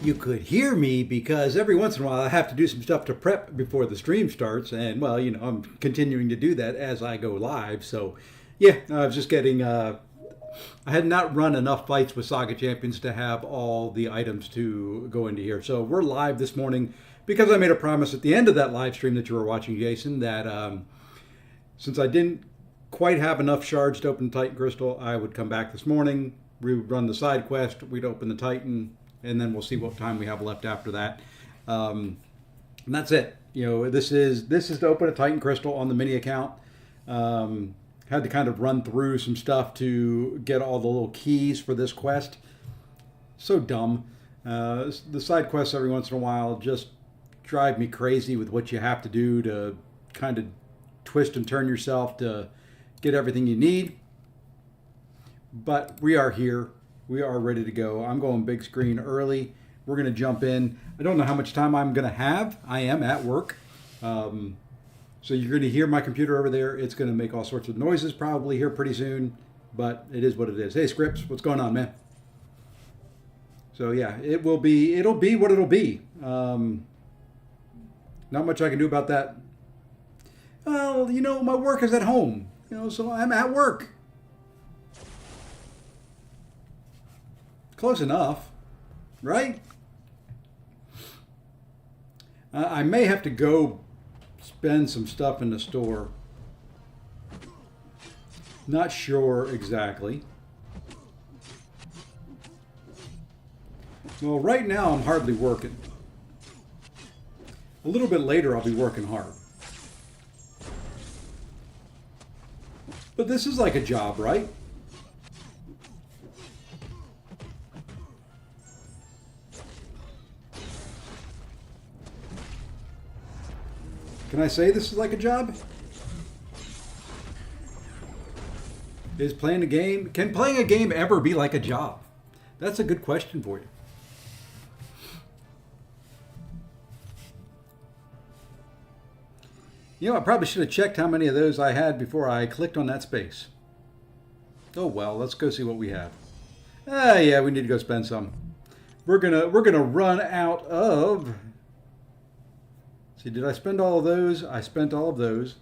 you could hear me because every once in a while I have to do some stuff to prep before the stream starts. And, well, I'm continuing to do that as I go live. So, yeah, I was just getting. I had not run enough fights with Saga Champions to have all the items to go into here. So, we're live this morning because I made a promise at the end of that live stream that you were watching, Jason, that since I didn't quite have enough shards to open Titan Crystal, I would come back this morning. We would run the side quest, we'd open the Titan, and then we'll see what time we have left after that. And that's it. This is to open a Titan Crystal on the mini account. Had to kind of run through some stuff to get all the little keys for this quest. So dumb. The side quests every once in a while just drive me crazy with what you have to do to kind of twist and turn yourself to get everything you need. But we are here. We are ready to go. I'm going big screen early. We're going to jump in. I don't know how much time I'm going to have. I am at work. So you're going to hear my computer over there. It's going to make all sorts of noises probably here pretty soon. But it is what it is. Hey, Scripps, what's going on, man? So, yeah, it'll be what it'll be. Not much I can do about that. Well, my work is at home. So I'm at work. Close enough, right? I may have to go spend some stuff in the store. Not sure exactly. Well, right now I'm hardly working. A little bit later I'll be working hard. But this is like a job, right? Can I say this is like a job? Is playing a game... Can playing a game ever be like a job? That's a good question for you. I probably should have checked how many of those I had before I clicked on that space. Oh well, let's go see what we have. Yeah, we need to go spend some. We're gonna run out of... See, did I spend all of those? I spent all of those.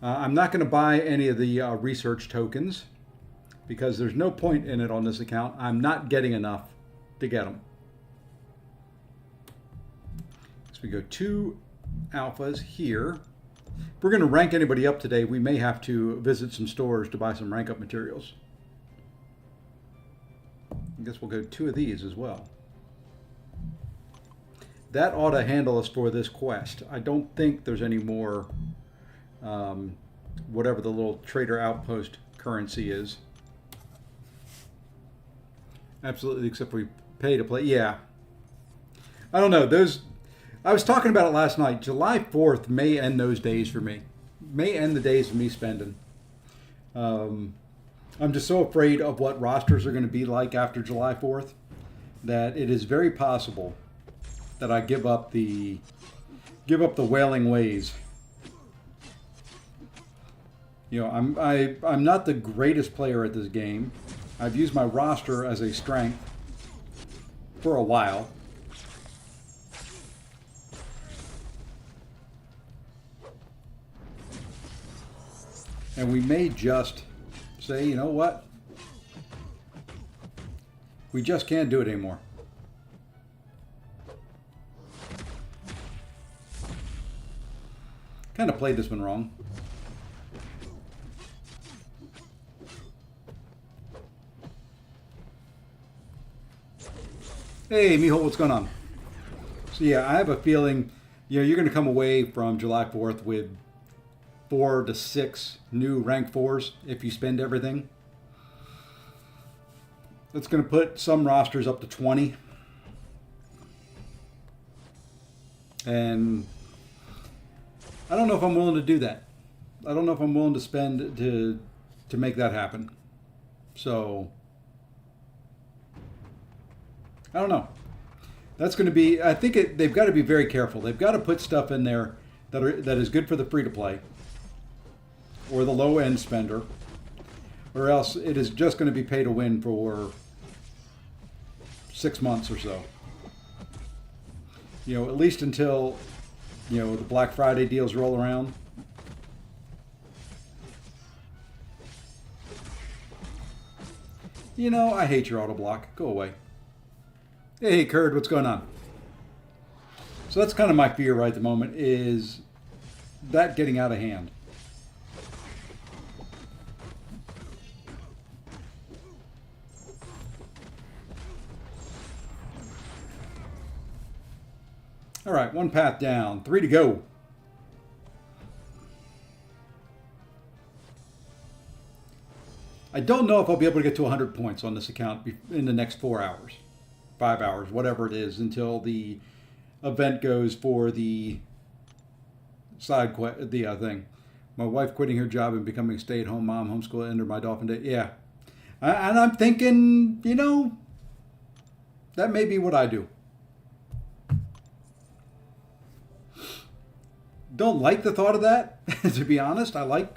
I'm not going to buy any of the research tokens because there's no point in it on this account. I'm not getting enough to get them. So we go 2 alphas here. If we're going to rank anybody up today, we may have to visit some stores to buy some rank up materials. I guess we'll go 2 of these as well. That ought to handle us for this quest. I don't think there's any more, whatever the little trader outpost currency is. Absolutely, except we pay to play. Yeah. I don't know. I was talking about it last night. July 4th may end those days for me. May end the days of me spending. I'm just so afraid of what rosters are going to be like after July 4th that it is very possible that I give up the wailing ways. I'm not the greatest player at this game. I've used my roster as a strength for a while. And we may just say, you know what? We just can't do it anymore. Kind of played this one wrong. Hey, Mijo, what's going on? So yeah, I have a feeling, you're going to come away from July 4th with 4 to 6 new rank 4s if you spend everything. That's going to put some rosters up to 20. And I don't know if I'm willing to do that. I don't know if I'm willing to spend to make that happen. So, I don't know. That's going to be, I think they've got to be very careful. They've got to put stuff in there that is good for the free-to-play or the low-end spender, or else it is just going to be pay to win for 6 months or so. at least until, the Black Friday deals roll around. I hate your auto block. Go away. Hey, Kurd, what's going on? So that's kind of my fear right at the moment, is that getting out of hand. All right, one path down, 3 to go. I don't know if I'll be able to get to 100 points on this account in the next 4 hours, 5 hours, whatever it is, until the event goes for the thing. My wife quitting her job and becoming a stay-at-home mom, homeschool, enter my dolphin day. Yeah, and I'm thinking, that may be what I do. Don't like the thought of that, to be honest. I like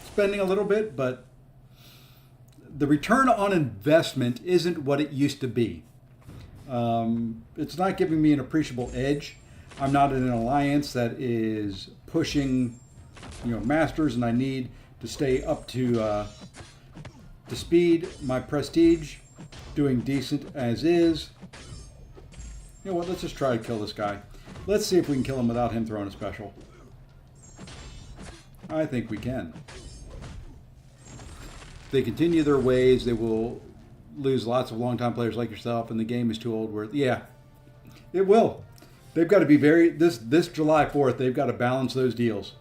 spending a little bit, but the return on investment isn't what it used to be. It's not giving me an appreciable edge. I'm not in an alliance that is pushing, masters, and I need to stay up to speed. My prestige, doing decent as is. You know what? Let's just try to kill this guy. Let's see if we can kill him without him throwing a special. I think we can. If they continue their ways, they will lose lots of long-time players like yourself, and the game is too old. Yeah, it will. They've got to be this July 4th, they've got to balance those deals.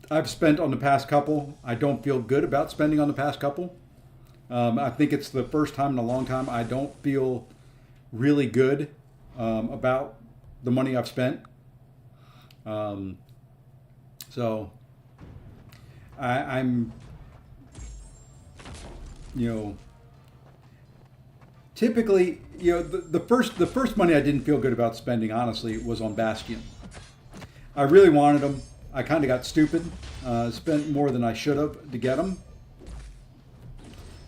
I've spent on the past couple. I don't feel good about spending on the past couple. I think it's the first time in a long time I don't feel really good about the money I've spent. So I'm, typically, the first money I didn't feel good about spending, honestly, was on Bastion. I really wanted them. I kind of got stupid, spent more than I should have to get them.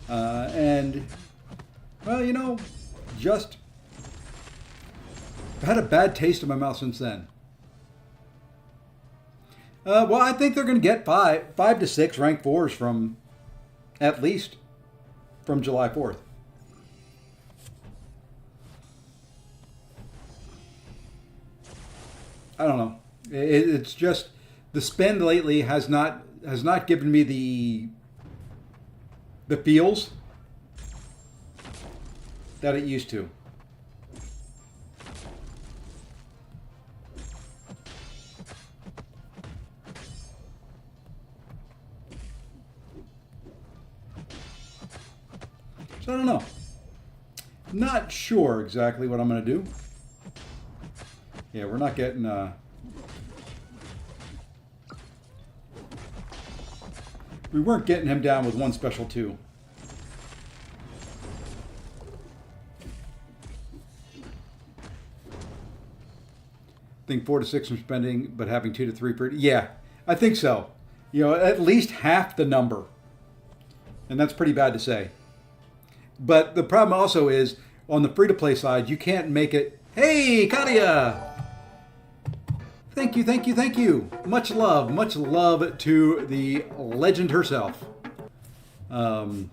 And, well, just I've had a bad taste in my mouth since then. Well, I think they're going to get 5 to 6 rank 4s at least from July 4th. I don't know. It's just the spend lately has not given me the feels that it used to. So I don't know. Not sure exactly what I'm going to do. Yeah, we're not getting... we weren't getting him down with 1 special 2. I think 4 to 6 from spending, but having 2 to 3 per... Yeah, I think so. At least half the number. And that's pretty bad to say. But the problem also is, on the free-to-play side, you can't make it... Hey, Katia! Thank you, thank you, thank you. Much love to the legend herself. Thank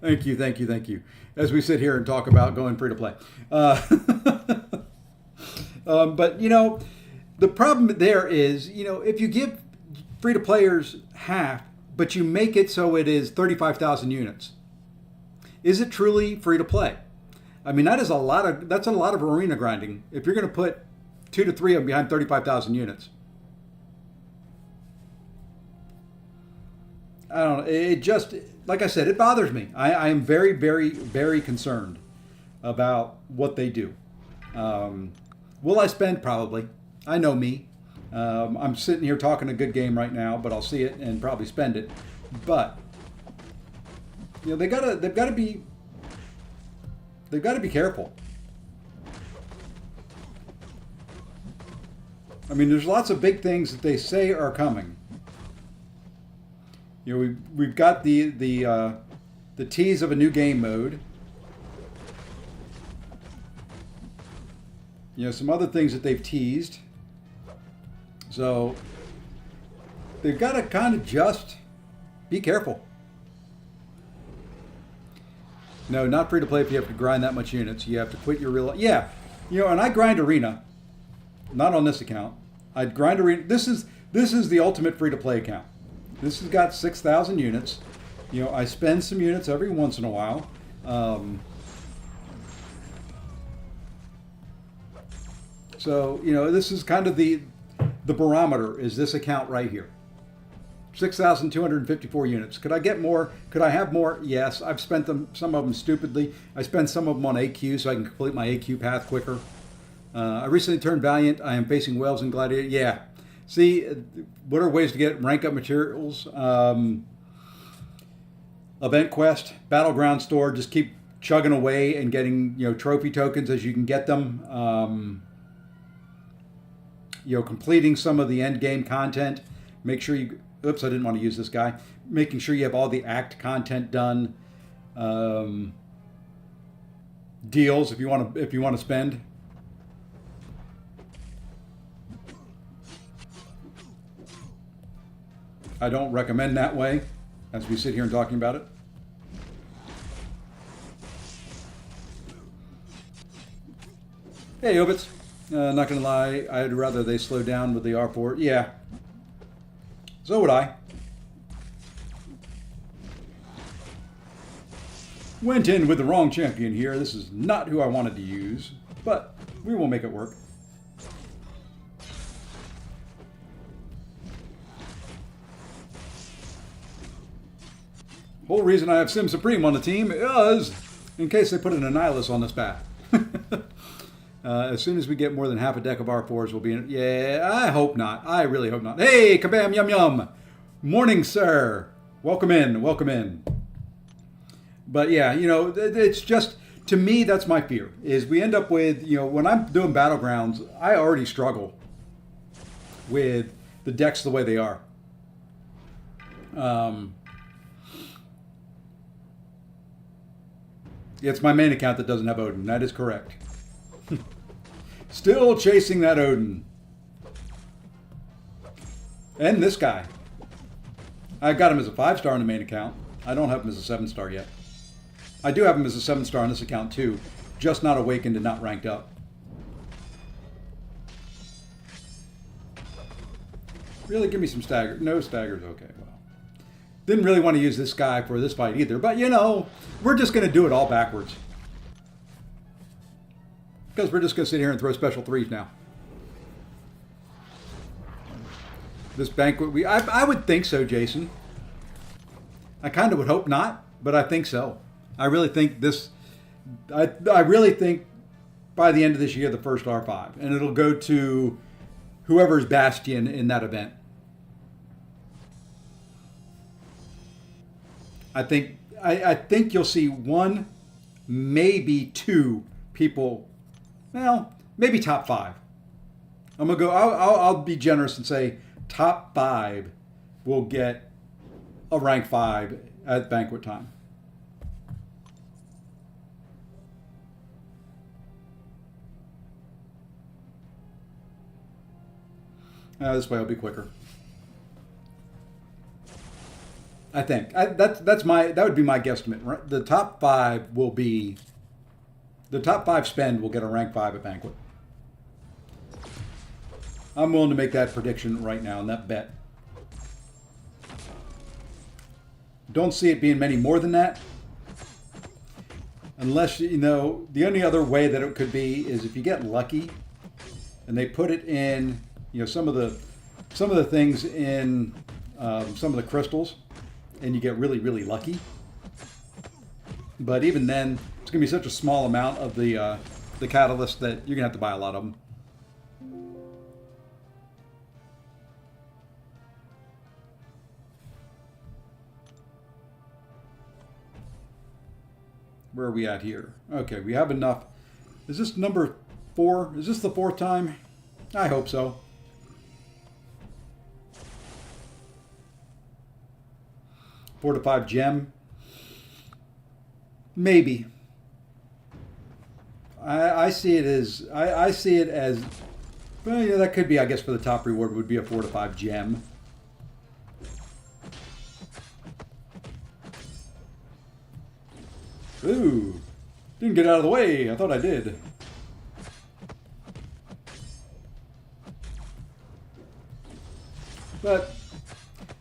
you, thank you, thank you. As we sit here and talk about going free-to-play. But, the problem there is, if you give free-to-players half, but you make it so it is 35,000 units, is it truly free-to-play? I mean, that's a lot of arena grinding. If you're going to put 2 to 3 of them behind 35,000 units. I don't know. It just, like I said, it bothers me. I am very, very, very concerned about what they do. Will I spend? Probably. I know me. I'm sitting here talking a good game right now, but I'll see it and probably spend it. But they've got to be careful. I mean, there's lots of big things that they say are coming. We've got the tease of a new game mode. You know, some other things that they've teased. So they've got to kind of just be careful. No, not free to play if you have to grind that much units. You have to quit your real. Yeah, you know, and I grind arena, not on this account. I grind arena. This is the ultimate free to play account. This has got 6,000 units. You know, I spend some units every once in a while. So you know, this is kind of the barometer. Is this account right here? 6,254 units. Could I get more? Could I have more? Yes. I've spent them, some of them stupidly. I spend some of them on AQ so I can complete my AQ path quicker. I recently turned Valiant. I am facing Whales and Gladiator. Yeah. See, what are ways to get rank up materials? Event Quest, Battleground store. Just keep chugging away and getting, you know, trophy tokens as you can get them. You know, completing some of the end game content. Make sure you. Oops, I didn't want to use this guy. Making sure you have all the Acct content done. Deals if you want to spend. I don't recommend that way, as we sit here and talking about it. Hey, Obits. Not gonna lie, I'd rather they slow down with the R4. Yeah. So would I. Went in with the wrong champion here. This is not who I wanted to use, but we will make it work. Whole reason I have Sim Supreme on the team is in case they put an Annihilus on this path. As soon as we get more than half a deck of R4s, we'll be in. Yeah, I hope not. I really hope not. Hey, kabam, yum, yum. Morning, sir. Welcome in. Welcome in. But yeah, you know, it's just, to me, that's my fear, is we end up with, you know, when I'm doing Battlegrounds, I already struggle with the decks the way they are. It's my main account that doesn't have Odin. That is correct. Still chasing that Odin. And this guy. I got him as a 5-star on the main account. I don't have him as a 7-star yet. I do have him as a 7-star on this account too. Just not awakened and not ranked up. Really, give me some stagger. No staggers. Okay, well. Didn't really want to use this guy for this fight either. But, you know, we're just going to do it all backwards. Because we're just going to sit here and throw special 3s now. This banquet, I would think so, Jason. I kind of would hope not, but I think so. I really think this, I really think by the end of this year, the first R5. And it'll go to whoever's Bastion in that event. I think you'll see 1, maybe 2 people. Well, maybe top 5. I'm gonna go. I'll be generous and say top 5 will get a rank 5 at banquet time. This way will be quicker. I think that would be my guesstimate. The top 5 will be. The top 5 spend will get a rank 5 at banquet. I'm willing to make that prediction right now and that bet. Don't see it being many more than that. Unless, you know, the only other way that it could be is if you get lucky and they put it in, you know, some of the things in some of the crystals and you get really, really lucky. But even then, it's going to be such a small amount of the catalyst that you're going to have to buy a lot of them. Where are we at here? Okay, we have enough. Is this number 4? Is this the 4th time? I hope so. Four to 5 gem. Maybe. I see it as I see it as well, yeah, that could be, I guess, for the top reward would be a 4 to 5 gem. Ooh, didn't get out of the way. I thought I did. But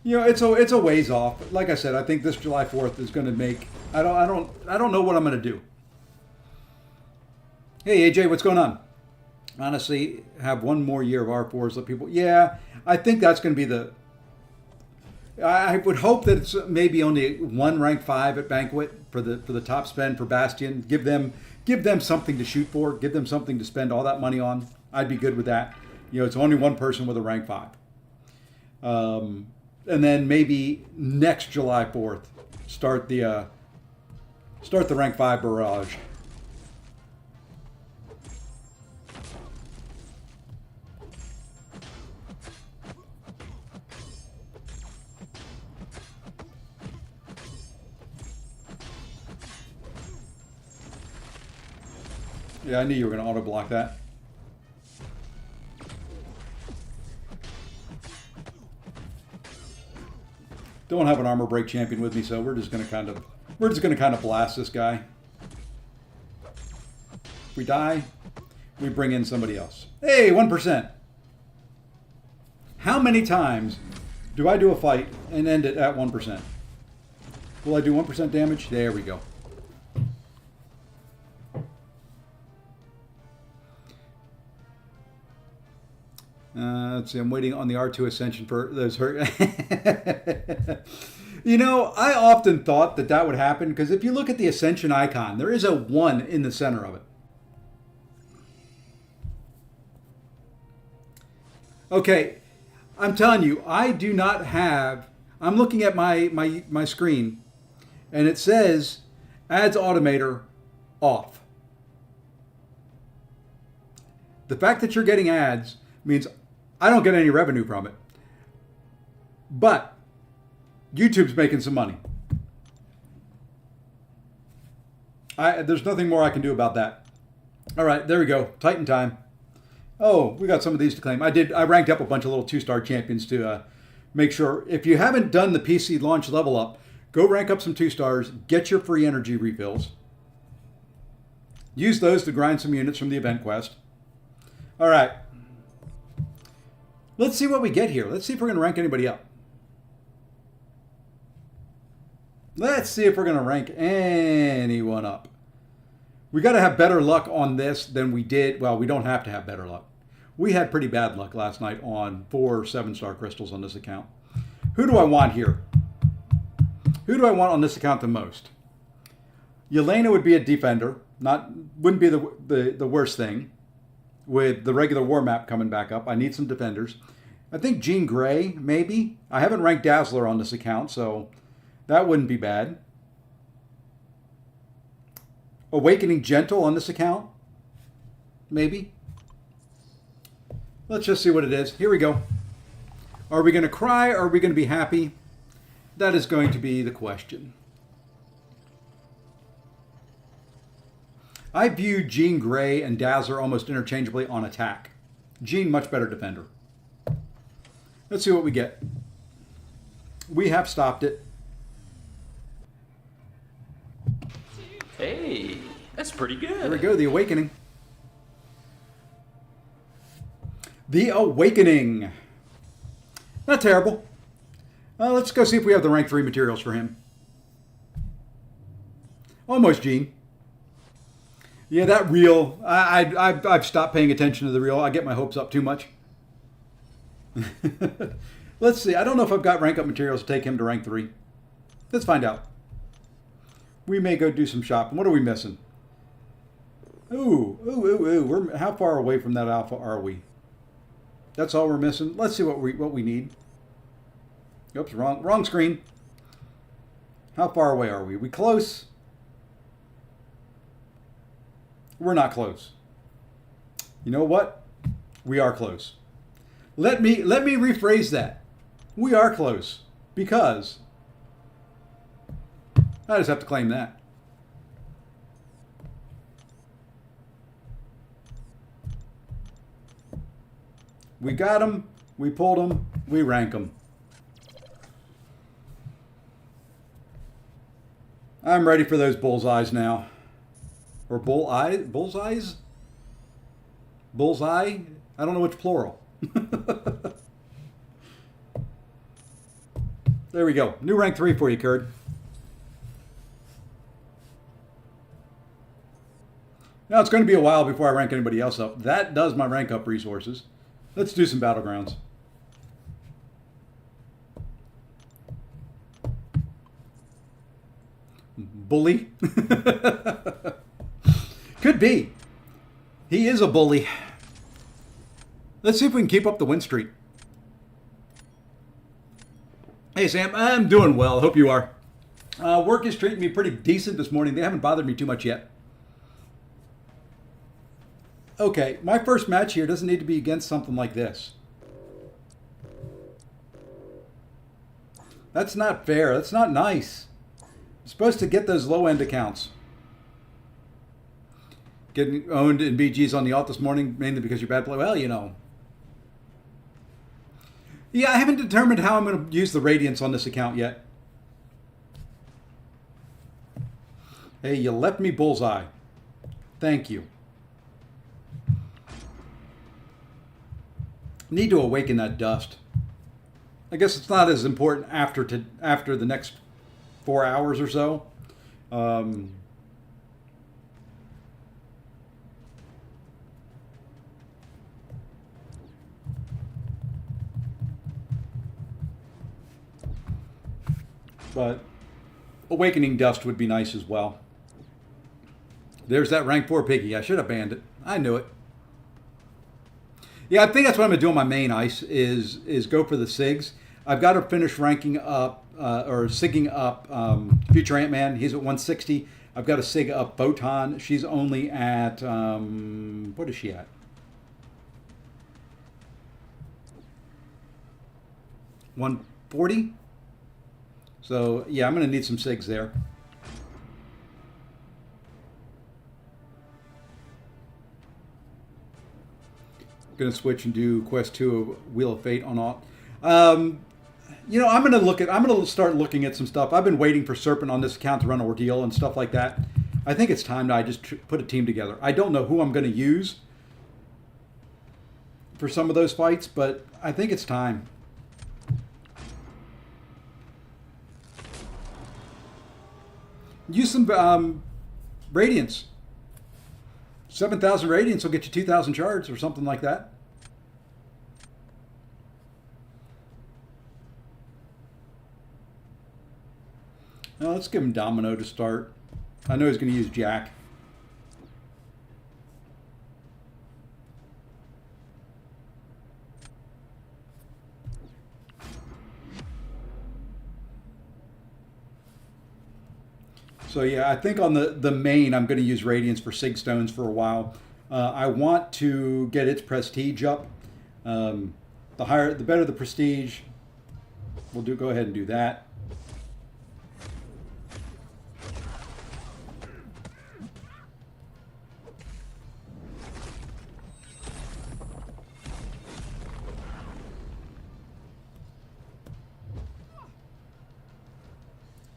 you know, it's a ways off. Like I said, I think this July 4th is going to make. I don't know what I'm going to do. Hey AJ, what's going on? Honestly, have one more year of R4s. Let people. Yeah, I think that's going to be the. I would hope that it's maybe only one rank 5 at Banquet for the top spend for Bastion. Give them something to shoot for. Give them something to spend all that money on. I'd be good with that. You know, it's only one person with a rank 5. And then maybe next July 4th, start the rank 5 barrage. Yeah, I knew you were going to auto block that. Don't have an armor break champion with me, so we're just going to kind of blast this guy. If we die, we bring in somebody else. Hey, 1%. How many times do I do a fight and end it at 1%? Will I do 1% damage? There we go. Let's see, I'm waiting on the R2 Ascension for those hurt. You know, I often thought that would happen because if you look at the Ascension icon, there is a 1 in the center of it. Okay, I'm telling you, I do not have. I'm looking at my screen, and it says Ads Automator off. The fact that you're getting ads means I don't get any revenue from it. But YouTube's making some money. There's nothing more I can do about that. All right, there we go. Titan time. Oh, we got some of these to claim. I ranked up a bunch of little 2-star champions to make sure. If you haven't done the PC launch level up, go rank up some 2-stars, get your free energy refills. Use those to grind some units from the event quest. All right. Let's see what we get here. Let's see if we're going to rank anybody up. Let's see if we're going to rank anyone up. We got to have better luck on this than we did. Well, we don't have to have better luck. We had pretty bad luck last night on 4 7-star crystals on this account. Who do I want here? Who do I want on this account the most? Yelena would be a defender. Wouldn't be the worst thing. With the regular war map coming back up, I need some defenders. I think Jean Grey, maybe. I haven't ranked Dazzler on this account, so that wouldn't be bad. Awakening Gentle on this account, maybe. Let's just see what it is. Here we go. Are we going to cry or are we going to be happy? That is going to be the question. I view Jean Grey and Dazzler almost interchangeably on attack. Jean, much better defender. Let's see what we get. We have stopped it. Hey, that's pretty good. There we go, the Awakening. The Awakening. Not terrible. Let's go see if we have the rank 3 materials for him. Almost Jean. Yeah, that reel, I've stopped paying attention to the reel. I get my hopes up too much. Let's see. I don't know if I've got rank up materials to take him to rank 3. Let's find out. We may go do some shopping. What are we missing? Ooh. How far away from that alpha are we? That's all we're missing. Let's see what we need. Oops, wrong screen. How far away are we? We close? We're not close. You know what? We are close. Let me rephrase that. We are close because I just have to claim that. We got them. We pulled them. We rank them. I'm ready for those bullseyes now. Or bullseyes? Bullseye? I don't know which plural. There we go. New rank 3 for you, Kurd. Now, it's going to be a while before I rank anybody else up. That does my rank up resources. Let's do some Battlegrounds. Bully? Could be. He is a bully. Let's see if we can keep up the win streak. Hey, Sam. I'm doing well. Hope you are. Work is treating me pretty decent this morning. They haven't bothered me too much yet. Okay, my first match here doesn't need to be against something like this. That's not fair. That's not nice. You're supposed to get those low-end accounts. Getting owned in BGs on the alt this morning, mainly because you're bad play. Well, you know. Yeah, I haven't determined how I'm going to use the Radiance on this account yet. Hey, you left me bullseye. Thank you. Need to awaken that dust. I guess it's not as important after the next 4 hours or so. But awakening dust would be nice as well. There's that rank 4 piggy. I should have banned it. I knew it. Yeah, I think that's what I'm going to do on my main ice is go for the SIGs. I've got to finish ranking up or SIGing up Future Ant-Man. He's at 160. I've got to SIG up Photon. She's only at, what is she at? 140? So, yeah, I'm going to need some SIGs there. Going to switch and do Quest 2 of Wheel of Fate on alt. You know, I'm going to start looking at some stuff. I've been waiting for Serpent on this account to run Ordeal and stuff like that. I think it's time that I just put a team together. I don't know who I'm going to use for some of those fights, but I think it's time. Use some Radiance. 7,000 Radiance will get you 2,000 shards or something like that. Now let's give him Domino to start. I know he's going to use Jack. So yeah, I think on the main, I'm going to use Radiance for Sig Stones for a while. I want to get its prestige up. The better the prestige. We'll go ahead and do that.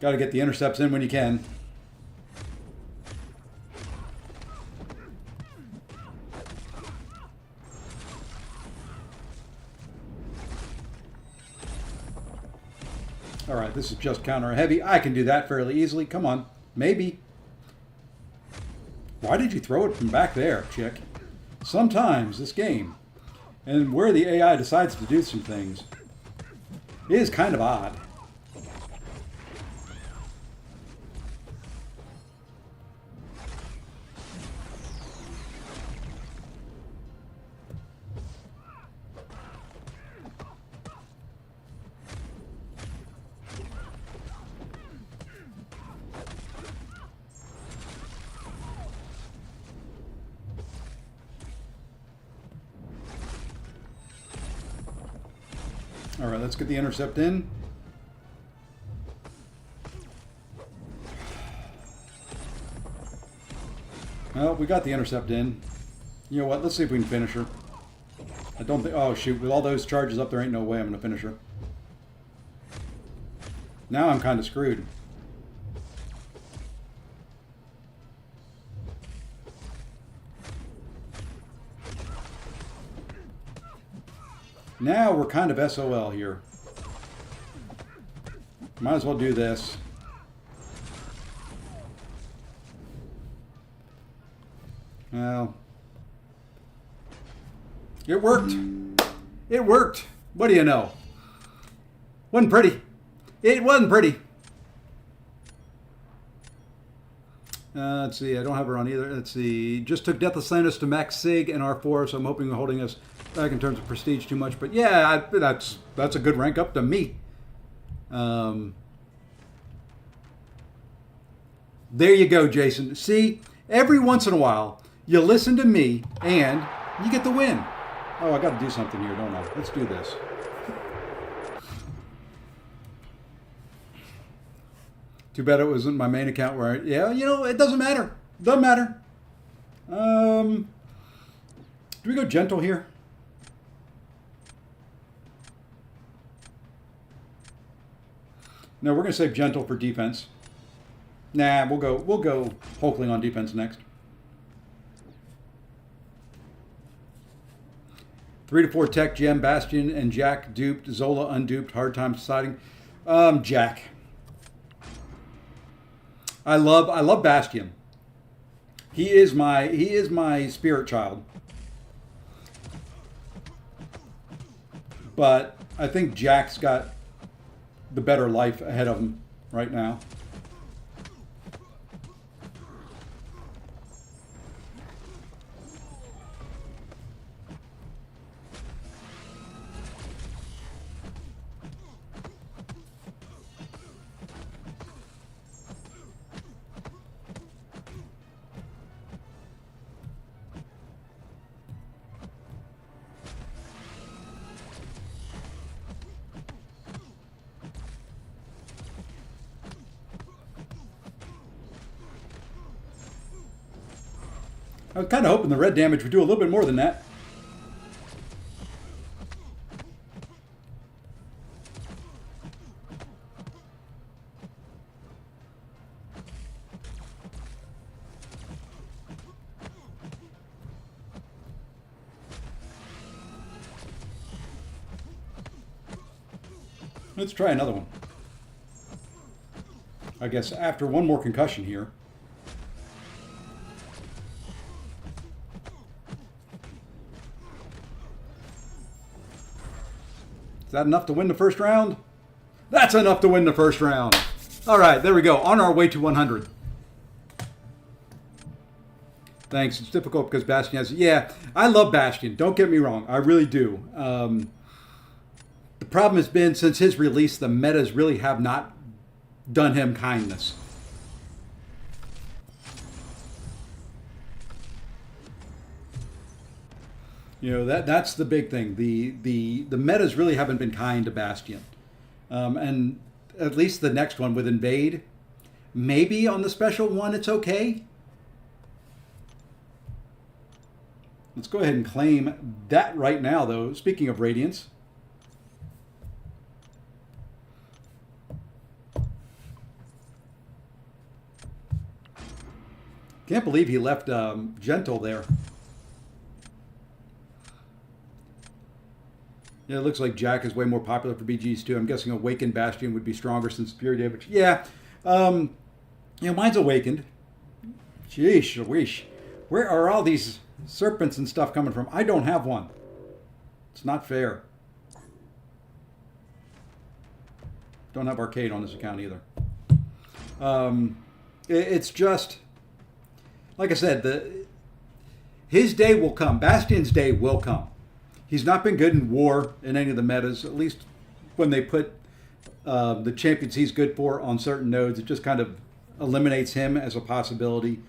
Got to get the intercepts in when you can. All right, this is just counter heavy. I can do that fairly easily. Come on, maybe. Why did you throw it from back there, chick? Sometimes this game, and where the AI decides to do some things, is kind of odd. All right, let's get the intercept in. Well, we got the intercept in. You know what? Let's see if we can finish her. I don't think... Oh, shoot. With all those charges up, there ain't no way I'm going to finish her. Now I'm kind of screwed. Now we're kind of SOL here. Might as well do this. Well, it worked. It worked. What do you know? Wasn't pretty. It wasn't pretty. Let's see. I don't have her on either. Let's see. Just took Death of Slanus to max Sig and R4, so I'm hoping we're holding us back in terms of prestige too much. But yeah, that's a good rank up to me. There you go, Jason. See, every once in a while, you listen to me and you get the win. Oh, I got to do something here, don't I? Let's do this. Too bad it wasn't my main account where yeah, you know, it doesn't matter. Doesn't matter. Do we go gentle here? No, we're going to save gentle for defense. Nah, we'll go Hulkling on defense next. 3 to 4 tech, Gem, Bastion, and Jack duped. Zola unduped. Hard time deciding. Jack. I love Bastion. He is my spirit child. But I think Jack's got the better life ahead of him right now. I was kind of hoping the red damage would do a little bit more than that. Let's try another one. I guess after one more concussion here. Is that enough to win the first round? That's enough to win the first round. All right, there we go. On our way to 100. Thanks. It's difficult because Bastion has... Yeah, I love Bastion. Don't get me wrong. I really do. The problem has been, since his release, the metas really have not done him kindness. You know, that's the big thing. The metas really haven't been kind to Bastion. And at least the next one with Invade, maybe on the special one it's okay. Let's go ahead and claim that right now, though. Speaking of Radiance. Can't believe he left Gentle there. Yeah, it looks like Jack is way more popular for BGs too. I'm guessing Awakened Bastion would be stronger since Fury damage. Yeah, you know, mine's Awakened. Sheesh, wish. Where are all these serpents and stuff coming from? I don't have one. It's not fair. Don't have Arcade on this account either. It's just, like I said, his day will come. Bastion's day will come. He's not been good in war in any of the metas, at least when they put the champions he's good for on certain nodes. It just kind of eliminates him as a possibility.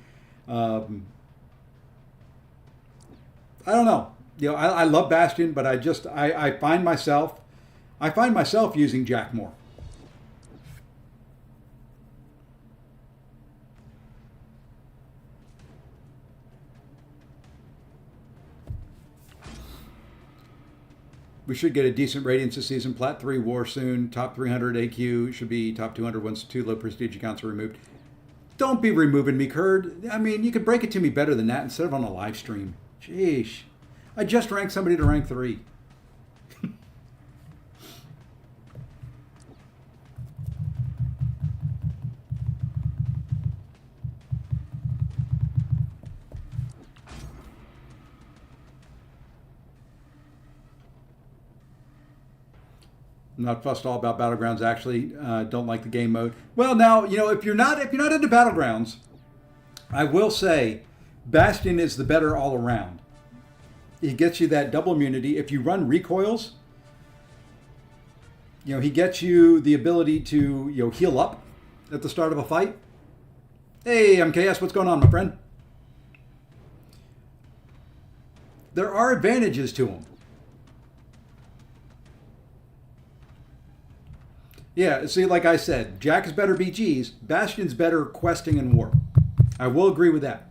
I don't know. You know, I love Bastion, but I find myself using Jack more. We should get a decent ratings this season. Plat 3 war soon. Top 300 AQ. Should be top 200 once 2 low prestige accounts are removed. Don't be removing me, Kurd. I mean, you could break it to me better than that instead of on a live stream. Sheesh. I just ranked somebody to rank 3. I'm not fussed all about Battlegrounds. Actually, don't like the game mode. Well, now if you're not into Battlegrounds, I will say Bastion is the better all around. He gets you that double immunity. If you run recoils, he gets you the ability to heal up at the start of a fight. Hey, MKS, what's going on, my friend? There are advantages to him. Yeah, see, like I said, Jack is better BGs. Bastion's better questing and war. I will agree with that.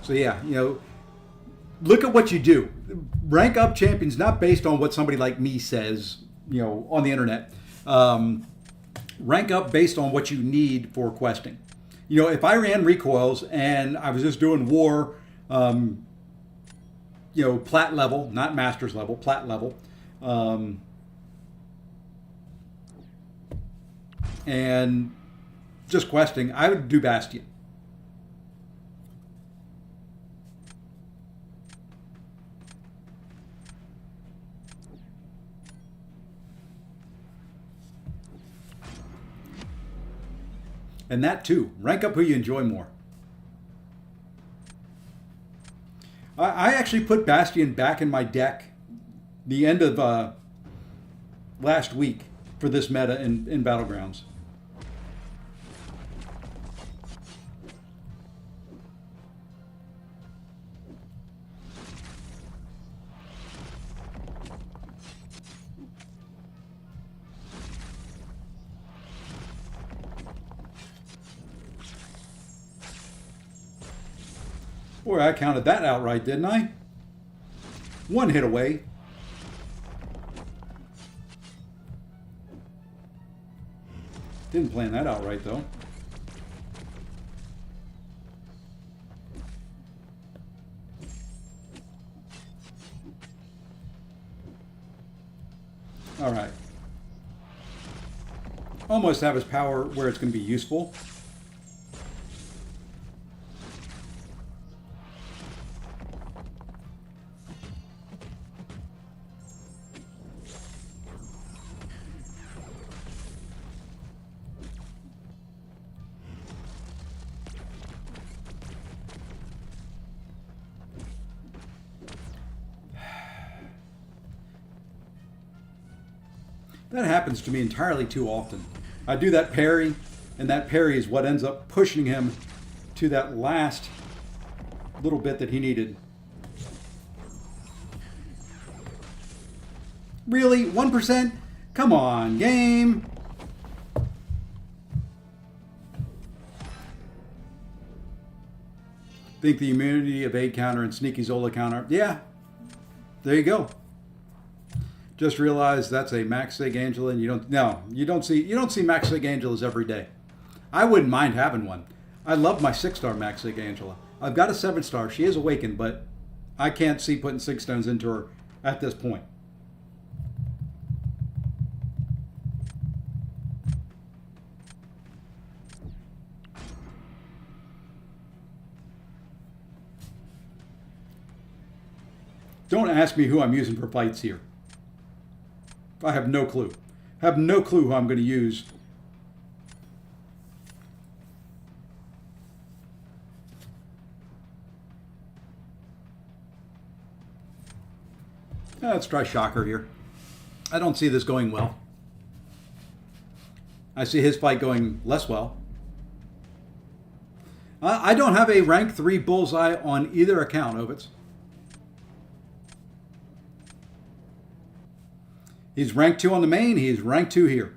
So yeah, look at what you do. Rank up champions not based on what somebody like me says, on the internet. Rank up based on what you need for questing. If I ran recoils and I was just doing war, plat level, not master's level, plat level, and just questing, I would do Bastion. And that too, rank up who you enjoy more. I actually put Bastion back in my deck the end of last week for this meta in Battlegrounds. Boy, I counted that outright, didn't I? One hit away. Didn't plan that outright, though. All right. Almost have his power where it's going to be useful. That happens to me entirely too often. I do that parry, and that parry is what ends up pushing him to that last little bit that he needed. Really? 1%? Come on, game. Think the immunity of aid counter and sneaky Zola counter. Yeah, there you go. Just realized that's a Max Sig Angela, and you don't see Max Sig Angelas every day. I wouldn't mind having one. I love my 6-star Max Sig Angela. I've got a 7-star. She is awakened, but I can't see putting 6 stones into her at this point. Don't ask me who I'm using for fights here. I have no clue. Have no clue who I'm going to use. Let's try Shocker here. I don't see this going well. I see his fight going less well. I don't have a rank 3 bullseye on either account, Ovitz. He's rank 2 on the main. He's rank 2 here.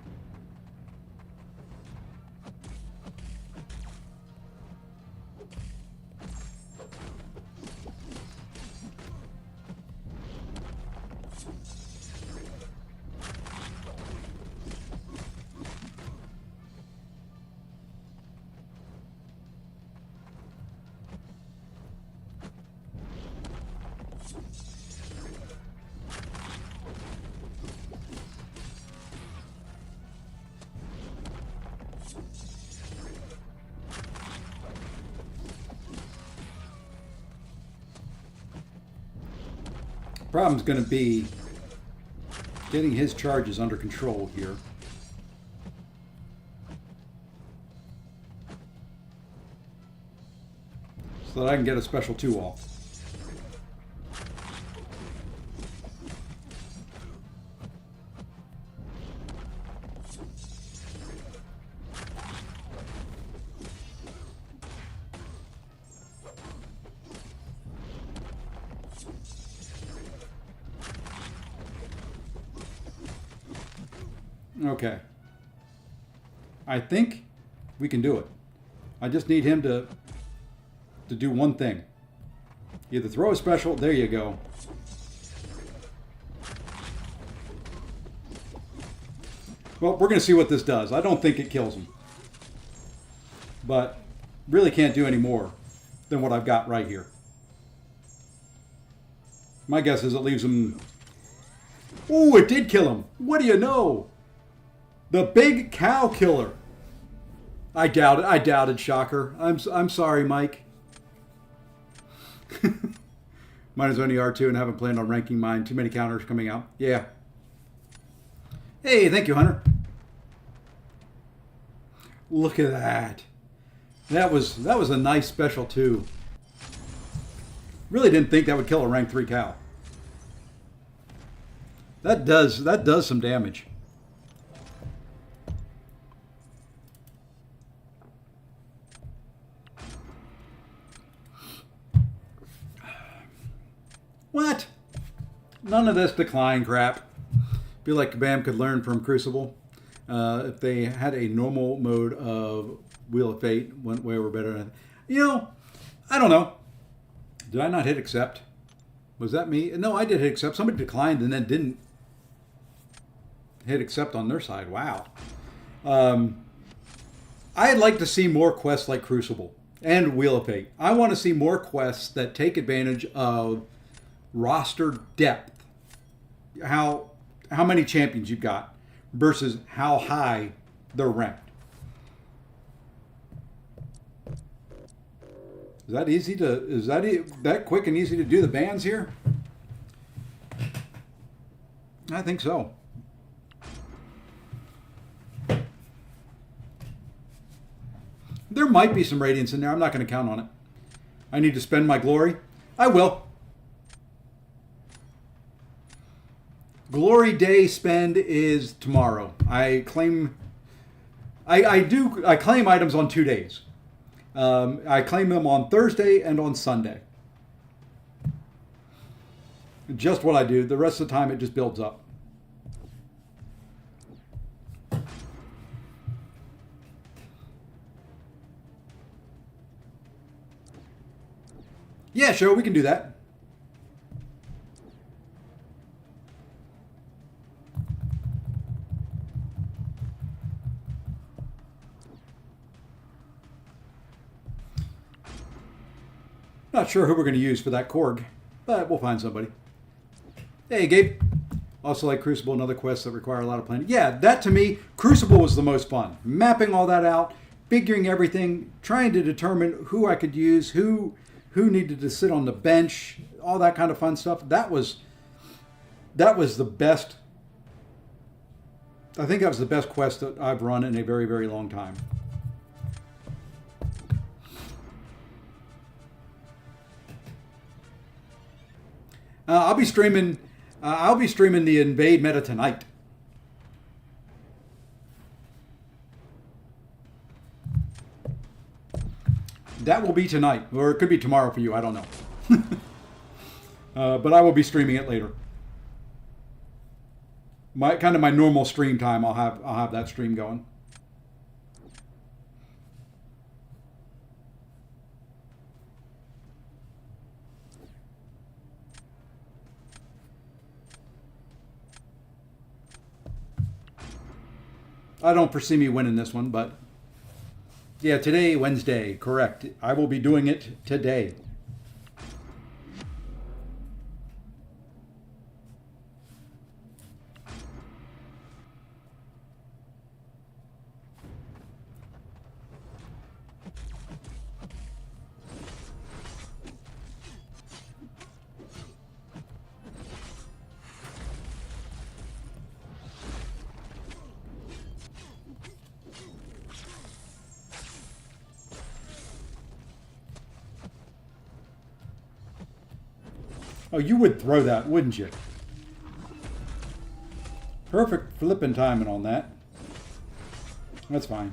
Problem's going to be getting his charges under control here. So that I can get a special 2 off. Okay. I think we can do it. I just need him to do one thing. Either throw a special, there you go. Well, we're going to see what this does. I don't think it kills him. But really can't do any more than what I've got right here. My guess is it leaves him... Ooh, it did kill him. What do you know? The big cow killer. I doubt it. I doubted, shocker. I'm sorry, Mike. Mine is only R2 and haven't planned on ranking mine. Too many counters coming out. Yeah. Hey, thank you, Hunter. Look at that. That was a nice special too. Really didn't think that would kill a rank 3 cow. That does some damage. What? None of this decline crap. Feel like Kabam could learn from Crucible. If they had a normal mode of Wheel of Fate, went way over better. You know, I don't know. Did I not hit accept? Was that me? No, I did hit accept. Somebody declined and then didn't hit accept on their side. Wow. I'd like to see more quests like Crucible and Wheel of Fate. I want to see more quests that take advantage of roster depth. How many champions you've got versus how high they're ranked. Is that easy to? Is that quick and easy to do the bans here? I think so. There might be some radiance in there. I'm not going to count on it. I need to spend my glory. I will. Glory Day spend is tomorrow. I claim items on 2 days. I claim them on Thursday and on Sunday. Just what I do. The rest of the time it just builds up. Yeah, sure, we can do that. Not sure who we're going to use for that Korg, but we'll find somebody. Hey, Gabe. Also like Crucible and other quests that require a lot of planning. Yeah, that to me, Crucible was the most fun. Mapping all that out, figuring everything, trying to determine who I could use, who needed to sit on the bench, all that kind of fun stuff. That was the best. I think that was the best quest that I've run in a very, very long time. I'll be streaming the Invade meta tonight. That will be tonight, or it could be tomorrow for you. I don't know. But I will be streaming it later. my kind of my normal stream time, I'll have that stream going. I don't foresee me winning this one, but yeah, today, Wednesday, correct. I will be doing it today. Oh, you would throw that, wouldn't you? Perfect flipping timing on that. That's fine.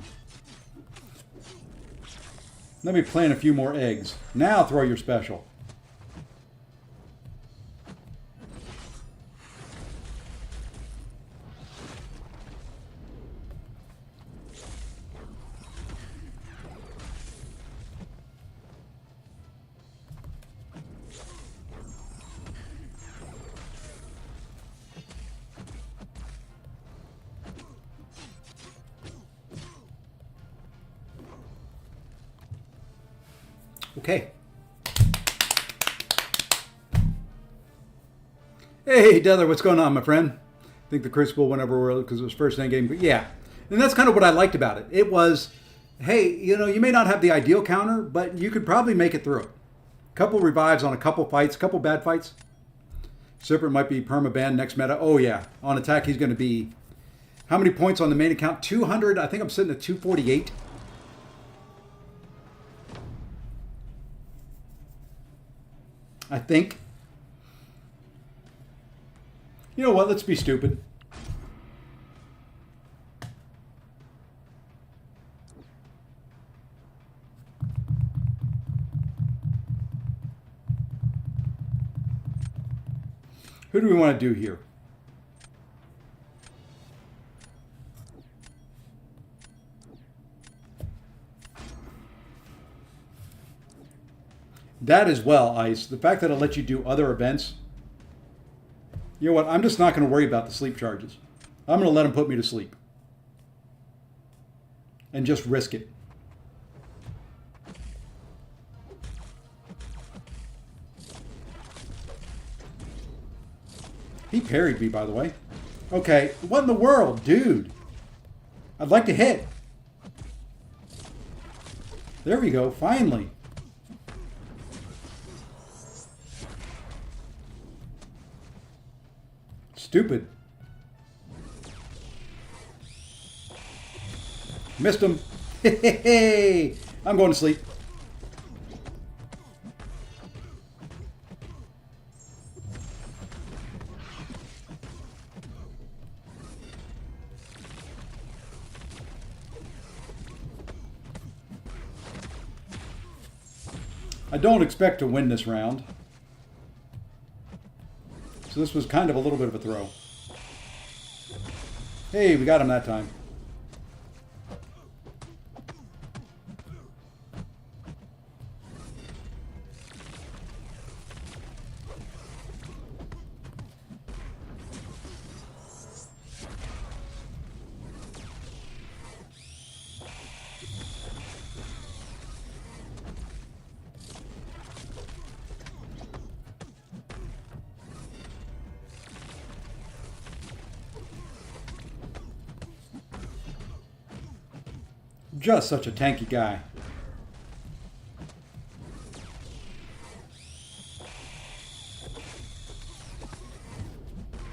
Let me plant a few more eggs. Now throw your special. Okay. Hey, Dether, what's going on, my friend? I think the Crucible went over early because it was first end game. But yeah, and that's kind of what I liked about it. It was, hey, you know, you may not have the ideal counter, but you could probably make it through it. Couple revives on a couple fights, couple bad fights. Serpent might be permaban next meta. Oh, yeah. On attack, he's going to be... How many points on the main account? 200. I think I'm sitting at 248. I think. You know what? Let's be stupid. Who do we want to do here? That as well, Ice. The fact that it lets you do other events. You know what? I'm just not going to worry about the sleep charges. I'm going to let them put me to sleep. And just risk it. He parried me, by the way. Okay, what in the world, dude? I'd like to hit. There we go, finally. Stupid. Missed him. Hey, I'm going to sleep. I don't expect to win this round. So this was kind of a little bit of a throw. Hey, we got him that time. Just such a tanky guy.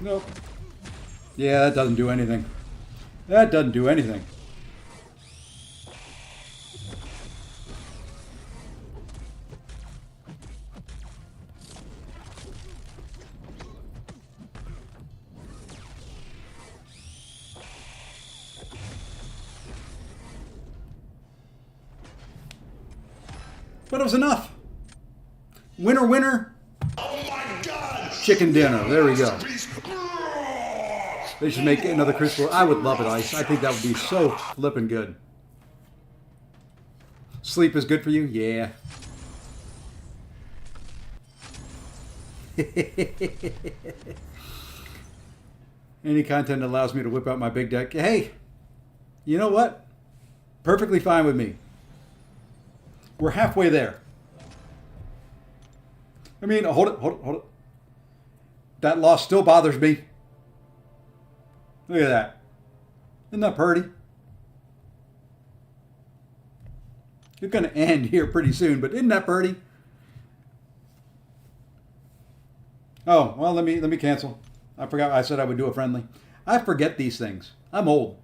Nope. Yeah, that doesn't do anything. That doesn't do anything. But it was enough. Winner, winner. Oh my God! Chicken dinner. There we go. They should make another Crucible. I would love it, Ice. I think that would be so flippin' good. Sleep is good for you? Yeah. Any content that allows me to whip out my big deck. Hey, you know what? Perfectly fine with me. We're halfway there. I mean, hold it. That loss still bothers me. Look at that. Isn't that pretty? It's going to end here pretty soon, but isn't that pretty? Oh, well, let me cancel. I forgot I said I would do a friendly. I forget these things. I'm old.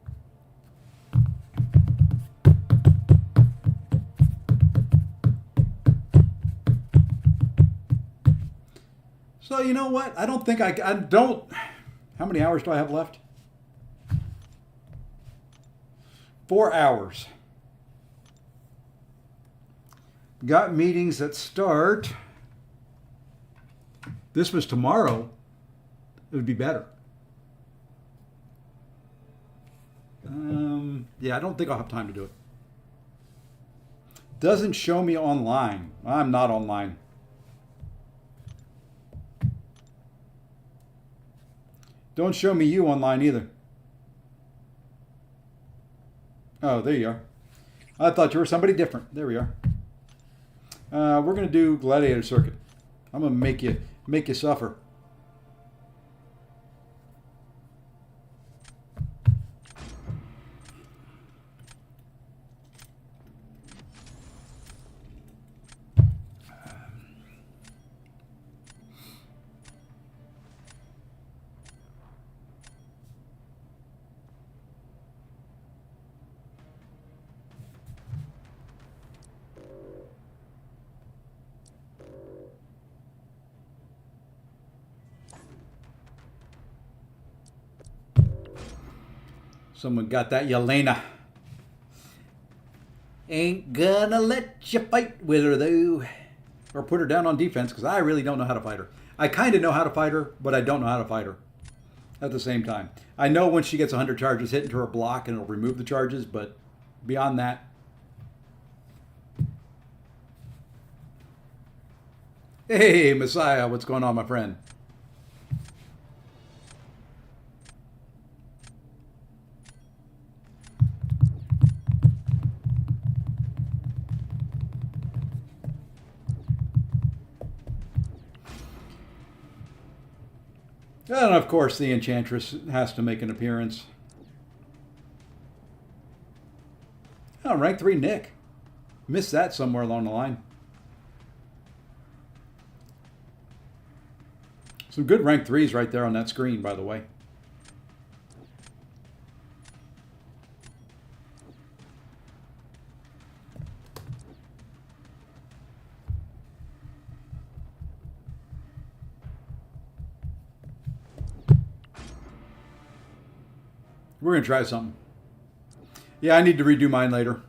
So you know what? I don't think I don't. How many hours do I have left? 4 hours. Got meetings that start. This was tomorrow. It would be better. Yeah, I don't think I'll have time to do it. Doesn't show me online. I'm not online. Don't show me you online either. Oh, there you are. I thought you were somebody different. There we are. We're going to do Gladiator Circuit. I'm going to make you suffer. Someone got that Yelena. Ain't gonna let you fight with her though. Or put her down on defense because I really don't know how to fight her. I kind of know how to fight her, but I don't know how to fight her at the same time. I know when she gets 100 charges hit into her block and it'll remove the charges, but beyond that. Hey, Messiah, what's going on, my friend? And of course, the Enchantress has to make an appearance. Oh, rank 3 Nick. Missed that somewhere along the line. Some good rank 3s right there on that screen, by the way. We're going to try something. Yeah, I need to redo mine later.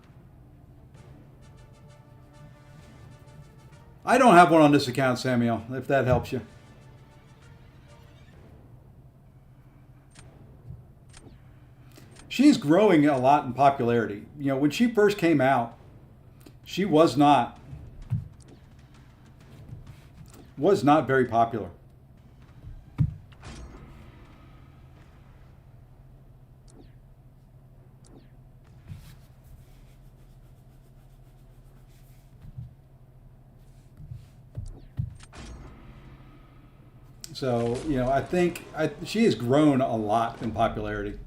I don't have one on this account, Samuel, if that helps you. She's growing a lot in popularity. You know, when she first came out, she was not very popular. So, you know, I think she has grown a lot in popularity.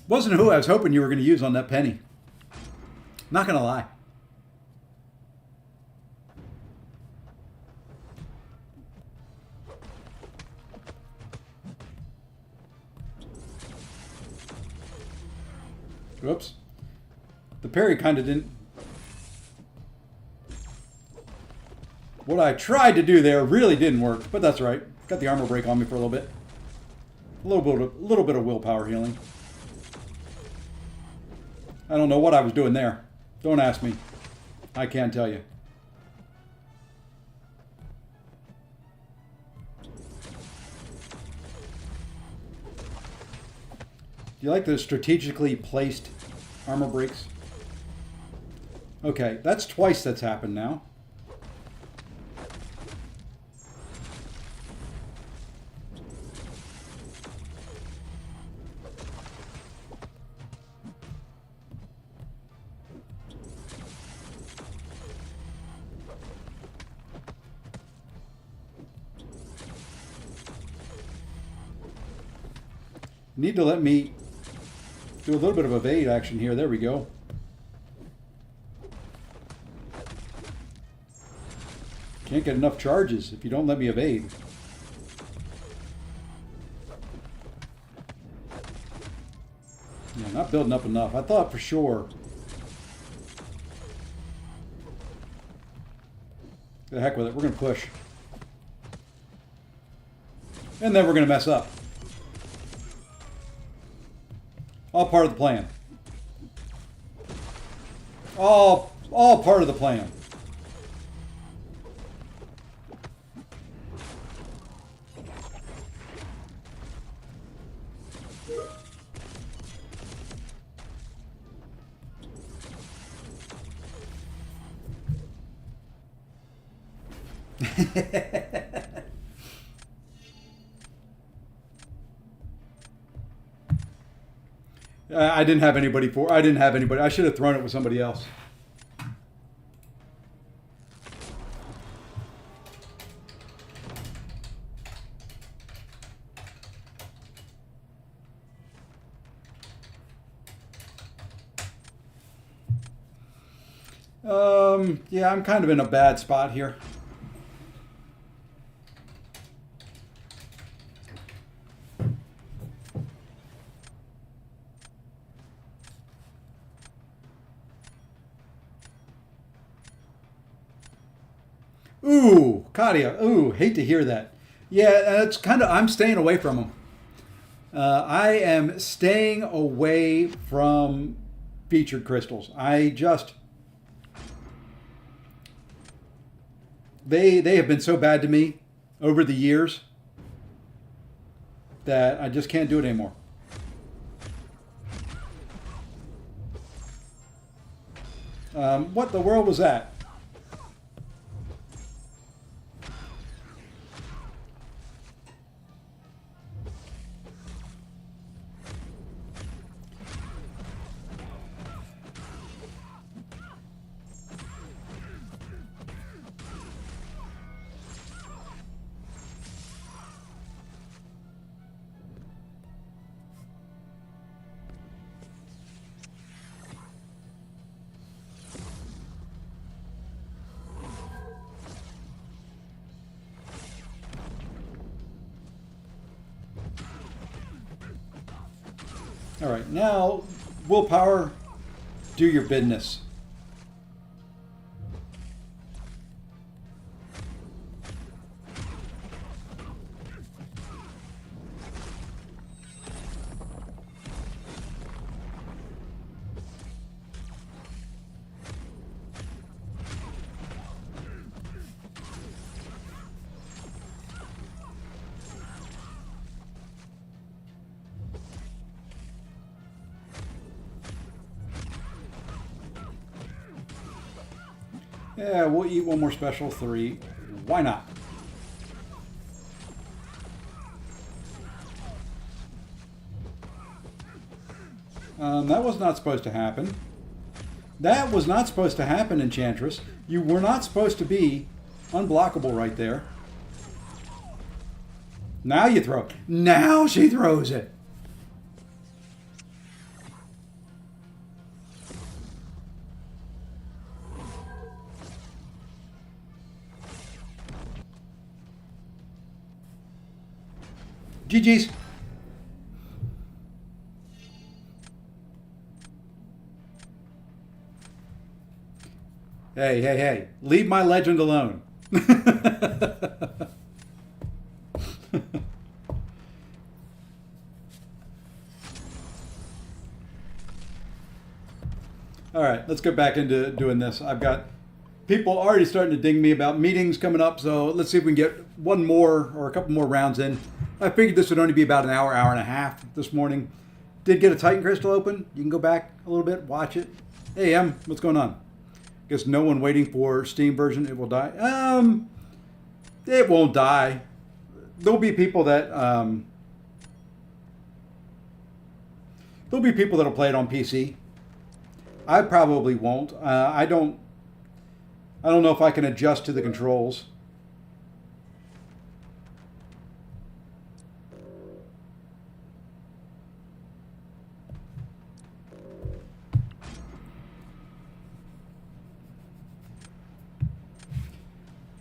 Wasn't who I was hoping you were going to use on that penny. Not going to lie. Oops. The parry kind of didn't... What I tried to do there really didn't work, but that's right. Got the armor break on me for a little bit. A little bit of willpower healing. I don't know what I was doing there. Don't ask me. I can't tell you. Do you like the strategically placed armor breaks? Okay, that's twice that's happened now. Need to let me do a little bit of evade action here. There we go. Can't get enough charges if you don't let me evade. Yeah, not building up enough. I thought for sure. The heck with it. We're going to push. And then we're going to mess up. All part of the plan. All part of the plan. I didn't have anybody for. I didn't have anybody. I should have thrown it with somebody else. Yeah, I'm kind of in a bad spot here. Ooh, Kadia. Ooh, hate to hear that. Yeah, it's kind of, I'm staying away from them. I am staying away from featured crystals. I just, they have been so bad to me over the years that I just can't do it anymore. What the world was that? All right, now, willpower, do your business. Yeah, we'll eat one more special 3. Why not? That was not supposed to happen. That was not supposed to happen, Enchantress. You were not supposed to be unblockable right there. Now you throw it. Now she throws it. GG's. Hey, hey, hey. Leave my legend alone. All right, let's get back into doing this. I've got people already starting to ding me about meetings coming up, so let's see if we can get one more or a couple more rounds in. I figured this would only be about an hour, hour and a half this morning. Did get a Titan Crystal open. You can go back a little bit, watch it. Hey, Em, what's going on? Guess no one waiting for Steam version. It will die. It won't die. There'll be people that that'll play it on PC. I probably won't. I don't know if I can adjust to the controls.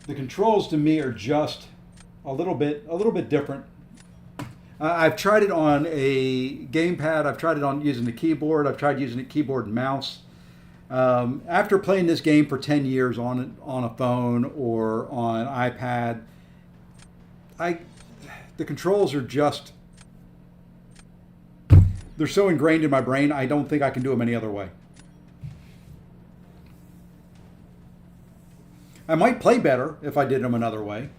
The controls to me are just a little bit different. I've tried it on a gamepad. I've tried it on using the keyboard. I've tried using a keyboard and mouse. After playing this game for 10 years on a phone or on iPad, the controls are just, they're so ingrained in my brain. I don't think I can do them any other way. I might play better if I did them another way.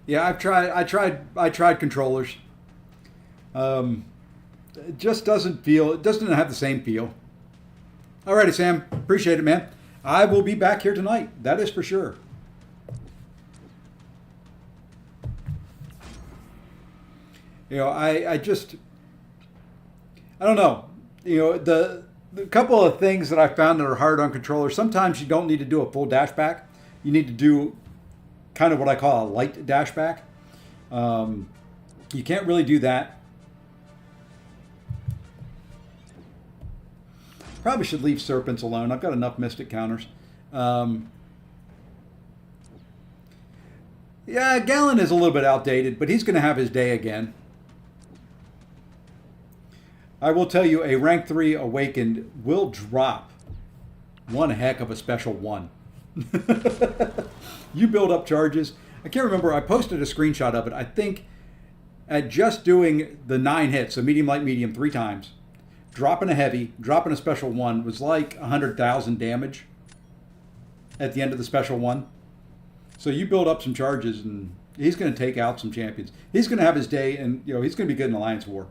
Yeah, I tried controllers. It just doesn't have the same feel. Alrighty, Sam, appreciate it, man. I will be back here tonight. That is for sure. You know, I don't know. You know, the couple of things that I found that are hard on controllers. Sometimes you don't need to do a full dashback. You need to do kind of what I call a light dashback. You can't really do that. Probably should leave serpents alone. I've got enough mystic counters. Yeah, Galen is a little bit outdated, but he's going to have his day again. I will tell you, a rank 3 awakened will drop one heck of a special one. You build up charges. I can't remember. I posted a screenshot of it. I think at just doing the 9 hits, so medium, light, medium 3 times, dropping a heavy, dropping a special one was like 100,000 damage at the end of the special one. So you build up some charges, and he's going to take out some champions. He's going to have his day, and you know he's going to be good in Alliance War.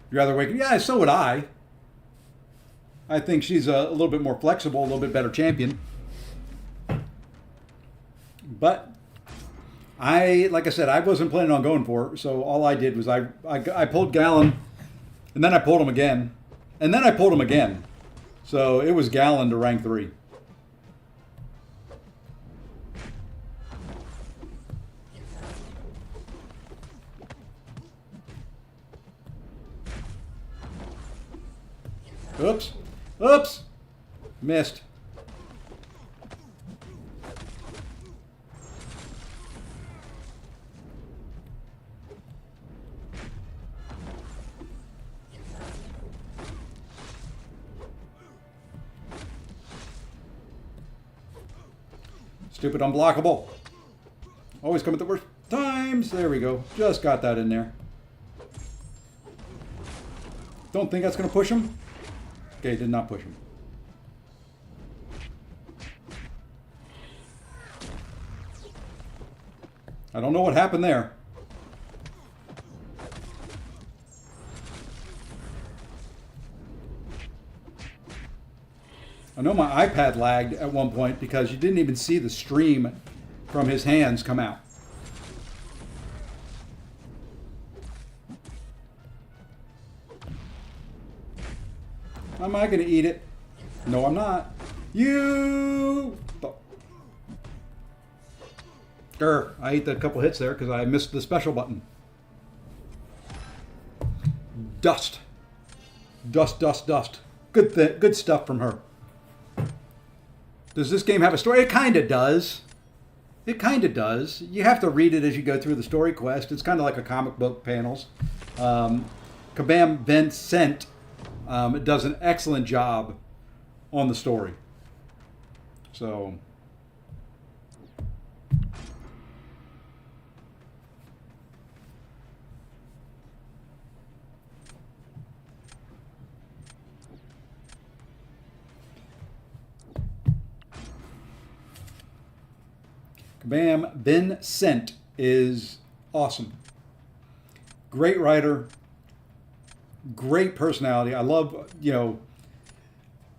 You'd rather wake? Yeah, so would I. I think she's a little bit more flexible, a little bit better champion. But like I said, I wasn't planning on going for it. So all I did was I pulled Galen, and then I pulled him again, and then I pulled him again. So it was Galen to rank 3. Oops. Oops. Missed. Stupid unblockable. Always come at the worst times. There we go. Just got that in there. Don't think that's going to push him. Okay, did not push him. I don't know what happened there. I know my iPad lagged at one point because you didn't even see the stream from his hands come out. Am I going to eat it? No, I'm not. You... I ate a couple hits there because I missed the special button. Dust. Dust, dust, dust. Good stuff from her. Does this game have a story? It kind of does. It kind of does. You have to read it as you go through the story quest. It's kind of like a comic book panels. Kabam Vincent does an excellent job on the story. So... Kabam Vincent is awesome. Great writer. Great personality. I love,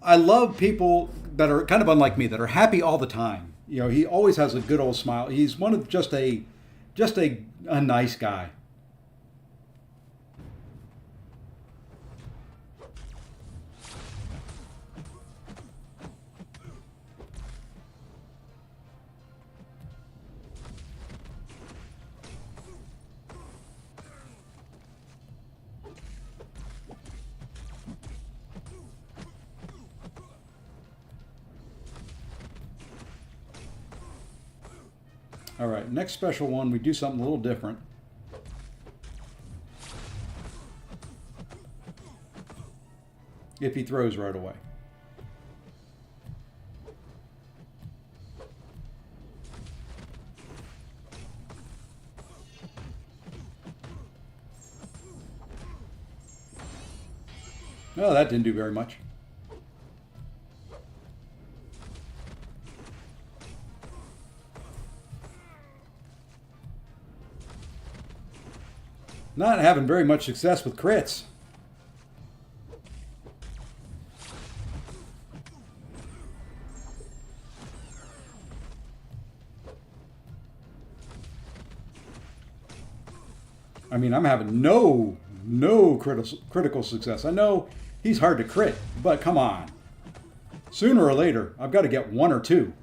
I love people that are kind of unlike me, that are happy all the time. He always has a good old smile. He's one of just a nice guy. All right, next special one, we do something a little different. If he throws right away. No, that didn't do very much. Not having very much success with crits. I mean, I'm having no critical success. I know he's hard to crit, but come on. Sooner or later, I've got to get one or two.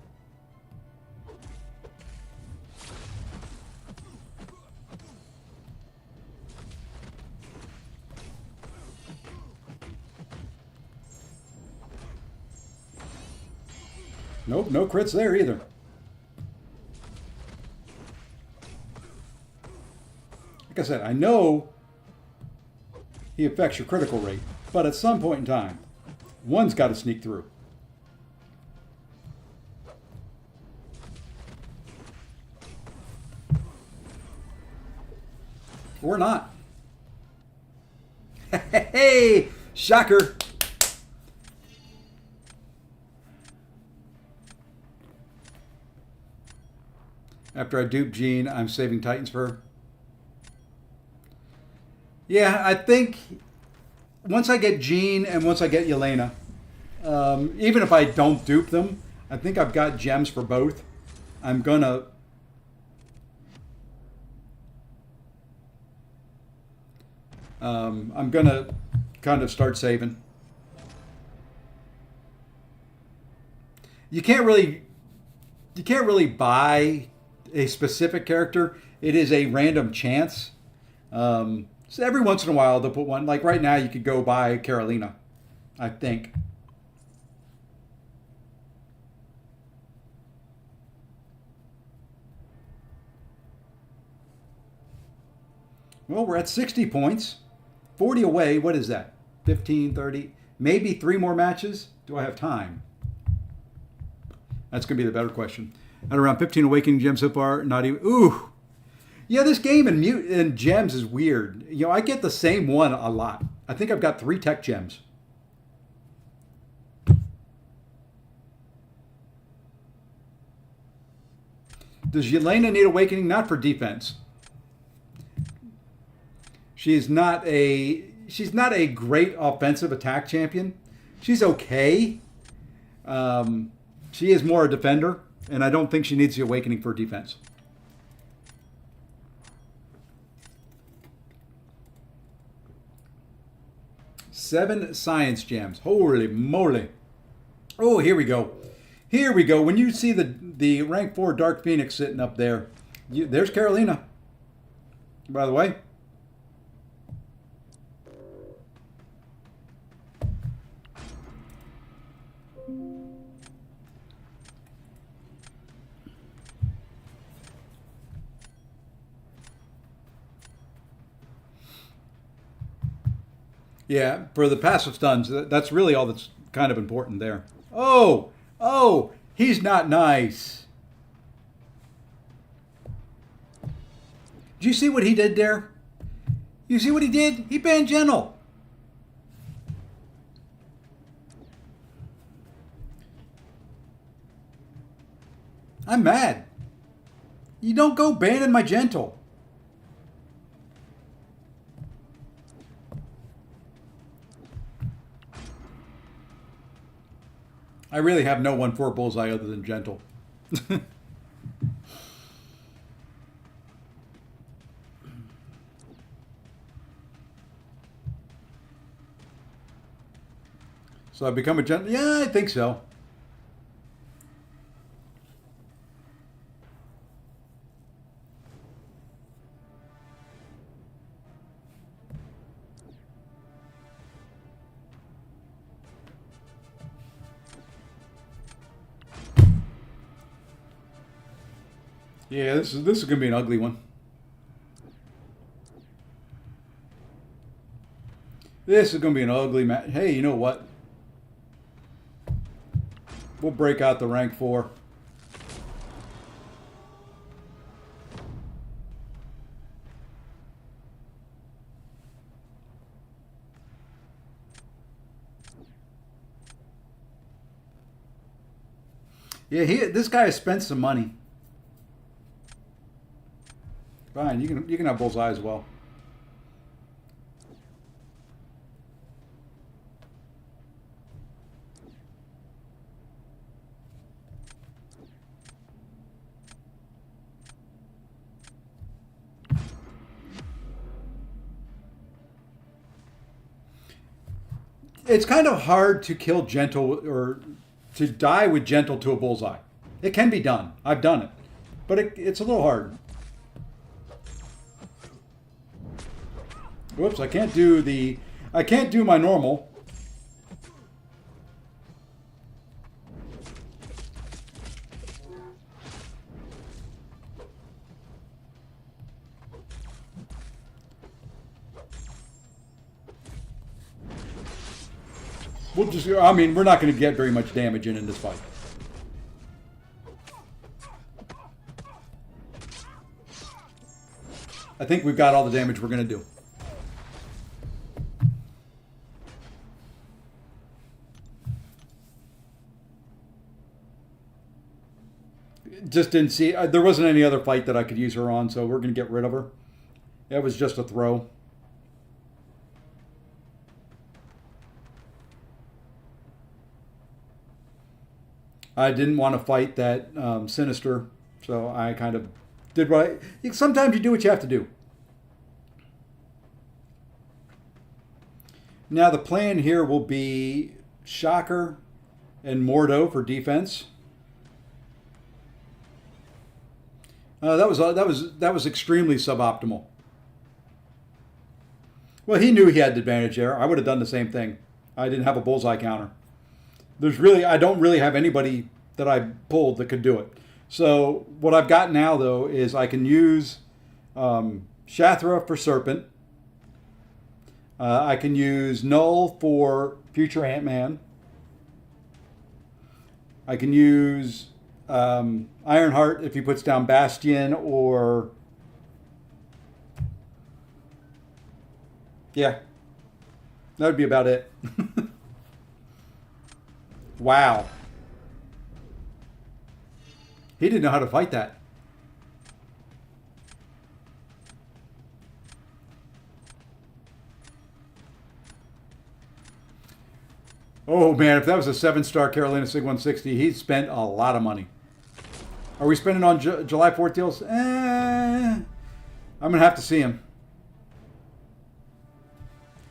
Nope, no crits there either. Like I said, I know he affects your critical rate, but at some point in time, one's got to sneak through. Or not. Hey, shocker. After I dupe Jean, I'm saving Titans for her. Yeah, I think once I get Jean and once I get Yelena, even if I don't dupe them, I think I've got gems for both. I'm gonna kind of start saving. You can't really buy a specific character. It is a random chance. So every once in a while they'll put one. Like right now, you could go buy Carolina, I think. Well, we're at 60 points. 40 away. What is that? 15, 30, maybe 3 more matches? Do I have time? That's going to be the better question. At around 15 awakening gems so far, not even. Ooh. Yeah, this game in gems is weird. I get the same one a lot. I think I've got 3 tech gems. Does Yelena need awakening? Not for defense. She's not a great offensive attack champion. She's okay. She is more a defender, and I don't think she needs the awakening for defense. Seven science gems. Holy moly. Oh, here we go. Here we go. When you see the rank 4 Dark Phoenix sitting up there, there's Carolina. By the way. Yeah, for the passive stuns, that's really all that's kind of important there. Oh, oh, he's not nice. Do you see what he did there? You see what he did? He banned Gentle. I'm mad. You don't go banning my Gentle. I really have no one for Bullseye other than Gentle. So I've become a Gentle. Yeah, I think so. Yeah, this is gonna be an ugly one. This is gonna be an ugly match. Hey, you know what? We'll break out the rank 4. Yeah, this guy has spent some money. Fine, you can have Bullseye as well. It's kind of hard to kill Gentle or to die with Gentle to a Bullseye. It can be done. I've done it, but it's a little hard. Whoops! I can't do my normal. We'll just, I mean, we're not going to get very much damage in this fight. I think we've got all the damage we're going to do. Just didn't see, there wasn't any other fight that I could use her on, so we're going to get rid of her. It was just a throw. I didn't want to fight that Sinister, so I kind of did what sometimes you do what you have to do. Now the plan here will be Shocker and Mordo for defense. That was extremely suboptimal. Well, he knew he had the advantage there. I would have done the same thing. I didn't have a Bullseye counter. I don't really have anybody that I pulled that could do it. So what I've got now, though, is I can use Shathra for Serpent. I can use Null for Future Ant-Man. I can use Ironheart if he puts down Bastion or... Yeah. That would be about it. Wow. He didn't know how to fight that. Oh man, if that was a 7-star Carolina Sig 160, he'd spent a lot of money. Are we spending on July 4th deals? I'm going to have to see him.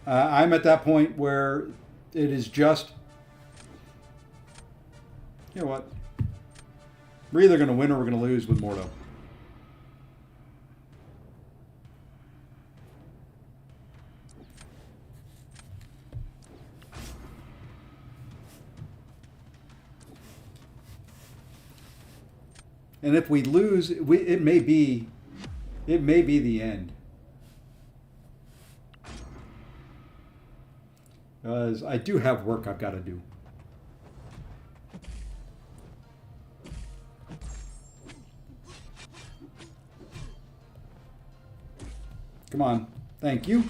I'm at that point where it is just... You know what? We're either going to win or we're going to lose with Mordo. And if we lose, it may be the end. Because I do have work I've got to do. Come on. Thank you.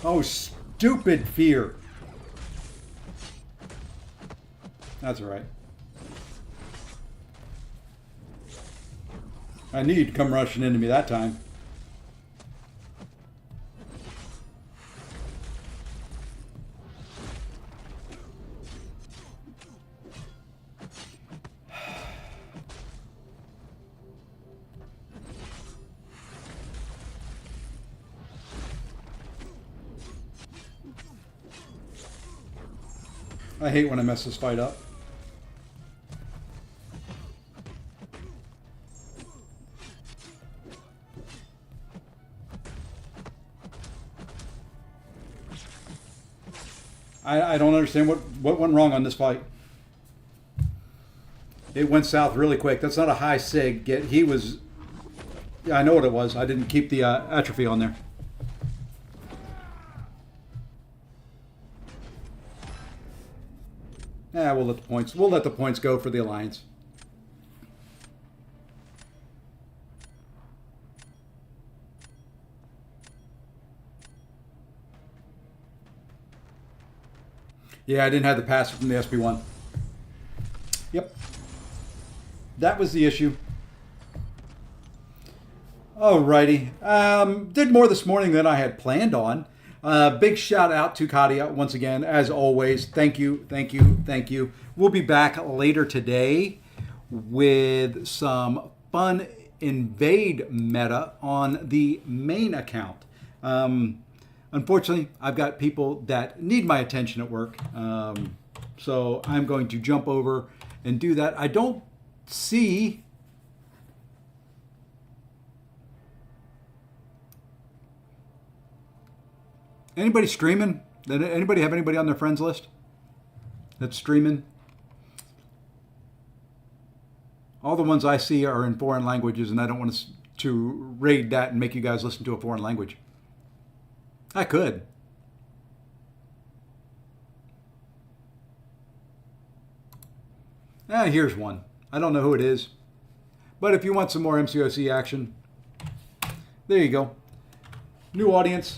Oh, stupid fear. That's all right. I knew you'd come rushing into me that time. I hate when I mess this fight up. I don't understand what went wrong on this fight. It went south really quick. That's not a high sig. Yet he was... Yeah, I know what it was. I didn't keep the atrophy on there. Yeah, we'll let the points go for the Alliance. Yeah, I didn't have the pass from the SB1. Yep. That was the issue. Alrighty. Did more this morning than I had planned on. Big shout out to Katia once again, as always. Thank you, thank you, thank you. We'll be back later today with some fun invade meta on the main account. Unfortunately, I've got people that need my attention at work, so I'm going to jump over and do that. I don't see... Anybody streaming? Did anybody have anybody on their friends list that's streaming? All the ones I see are in foreign languages, and I don't want to raid that and make you guys listen to a foreign language. I could. Here's one. I don't know who it is. But if you want some more MCOC action, there you go. New audience.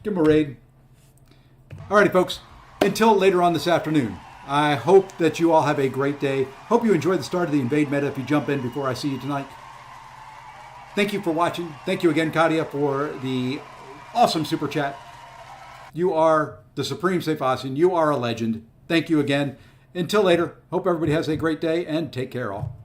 Give them a raid. Alrighty, folks. Until later on this afternoon, I hope that you all have a great day. Hope you enjoy the start of the Invade meta if you jump in before I see you tonight. Thank you for watching. Thank you again, Katia, for the awesome super chat. You are the Supreme Safe Austin. You are a legend. Thank you again. Until later, hope everybody has a great day and take care all.